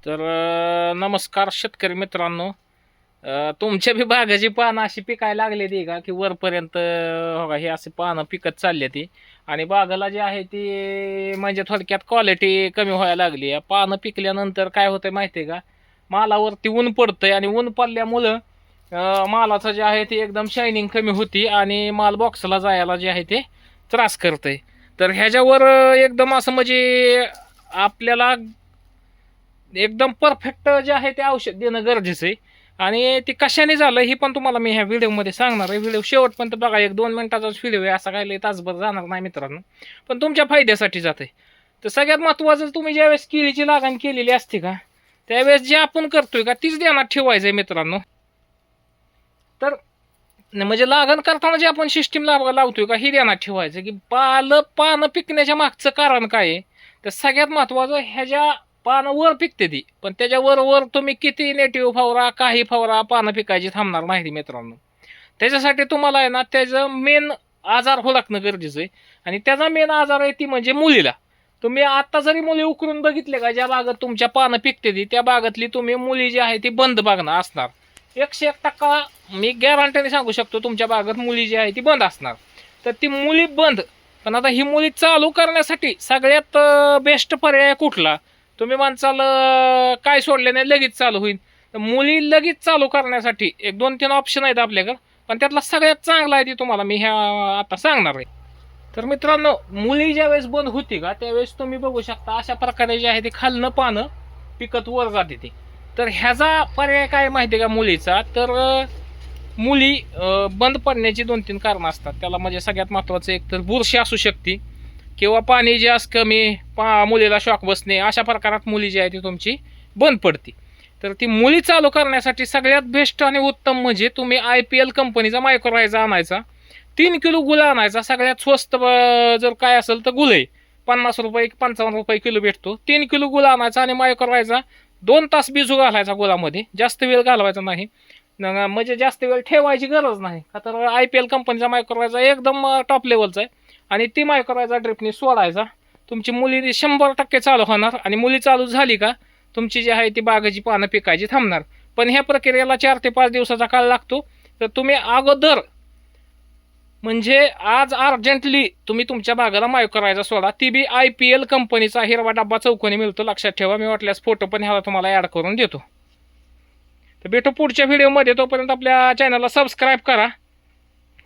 तर नमस्कार शेतकरी मित्रांनो. तुमच्या बी बागाची पानं अशी पिकायला लागली ती का की वरपर्यंत हो का हे असे पानं पिकत चालले ती आणि बागाला जी आहे ती म्हणजे थोडक्यात क्वालिटी कमी व्हायला लागली. पानं पिकल्यानंतर काय होतं माहिती आहे का, मालावरती ऊन पडतंय आणि ऊन पडल्यामुळं मालाचं जे आहे ते एकदम शायनिंग कमी होती आणि माल बॉक्सला जायला जे आहे ते त्रास करतंय. तर ह्याच्यावर एकदम असं म्हणजे आपल्याला एकदम परफेक्ट जे आहे ते औषध देणं गरजेचं आहे. आणि ते कशाने झालं हे पण तुम्हाला मी ह्या व्हिडिओमध्ये सांगणार आहे. व्हिडिओ शेवटपर्यंत बघा, 1-2 मिनिटाचाच व्हिडिओ आहे, असा काय तासभर जाणार नाही मित्रांनो, पण तुमच्या फायद्यासाठी जाते. तर सगळ्यात महत्त्वाचं, तुम्ही ज्यावेळेस केळीची लागण केलेली असते का त्यावेळेस जे आपण करतोय का तीच ध्यानात ठेवायचं आहे मित्रांनो. तर म्हणजे लागण करताना जे आपण सिस्टीम लावतोय का हे ध्यानात ठेवायचं की पानं पिकण्याच्या मागचं कारण काय आहे. तर सगळ्यात महत्त्वाचं, ह्याच्या पानं वर पिकते ती, पण त्याच्यावर वर तुम्ही किती नेटिव्ह फवारा काही फवारा पानं पिकायची थांबणार नाही मित्रांनो. त्याच्यासाठी तुम्हाला आहे ना त्याचं मेन आजार ओळखणं गरजेचं आहे. आणि त्याचा मेन आजार आहे ती म्हणजे मुलीला. तुम्ही आता जरी मुली उकरून बघितले का, ज्या बागेत तुमच्या पानं पिकते ती त्या बागेतली तुम्ही मुली जी आहे ती बंद बघणार असणार. 101% मी गॅरंटीने सांगू शकतो, तुमच्या बागेत मुली जी आहे ती बंद असणार. तर ती मुली बंद, पण आता ही मुली चालू करण्यासाठी सगळ्यात बेस्ट पर्याय कुठला? तुम्ही म्हणसाल काय सोडले नाही लगेच चालू होईल. तर मुली लगेच चालू करण्यासाठी 1-2-3 ऑप्शन आहेत आपल्याकडे, पण त्यातला सगळ्यात चांगला आहे ती तुम्हाला मी ह्या आता सांगणार आहे. तर मित्रांनो, मुली ज्यावेळेस बंद होती का त्यावेळेस तुम्ही बघू शकता अशा प्रकारे जे आहे ते खालनं पानं पिकत वर जाते ती. तर ह्याचा पर्याय काय माहिती आहे का मुलीचा? तर मुली बंद पडण्याची 2-3 कारणं असतात त्याला. म्हणजे सगळ्यात महत्त्वाचं, एक तर बुरशी असू शकते किंवा पाणी जास्त कमी, मुलीला शॉक बसणे, अशा प्रकारात मुली जी आहे ती तुमची बंद पडते. तर ती मुली चालू करण्यासाठी सगळ्यात बेस्ट आणि उत्तम म्हणजे तुम्ही IPL कंपनीचा मायक्रोरायझा आणायचा. 3 किलो गुला आणायचा. सगळ्यात स्वस्त जर काय असेल तर गुल आहे, 50 रुपये 55 रुपये किलो भेटतो. 3 किलो गुला आणायचा आणि मायक्रोरायझा 2 तास बिजू घालायचा गुलामध्ये, जास्त वेळ घालवायचा नाही. म्हणजे जास्त वेळ ठेवायची गरज नाही का, तर IPL कंपनीचा मायक्रोरायझा एकदम टॉप लेवलचा आहे. आणि ती मायक्रोरायझा ड्रिपनी सोडायचा. तुमची मुली 100% चालू होणार. आणि मुली चालू झाली का तुमची जी आहे ती बागाची पानं पिकायची थांबणार. पण ह्या प्रक्रियेला 4 ते 5 दिवसाचा काळ लागतो. तर तुम्ही अगोदर म्हणजे आज अर्जंटली तुम्ही तुमच्या बागाला मायक्रोरायझा सोडा. ती बी IPL कंपनीचा हिरवा डब्बा चौकोनी मिळतो, लक्षात ठेवा. मी वाटल्यास फोटो पण ह्याला तुम्हाला ॲड करून देतो. तर भेटू पुढच्या व्हिडिओमध्ये. तोपर्यंत आपल्या चॅनलला सबस्क्राईब करा.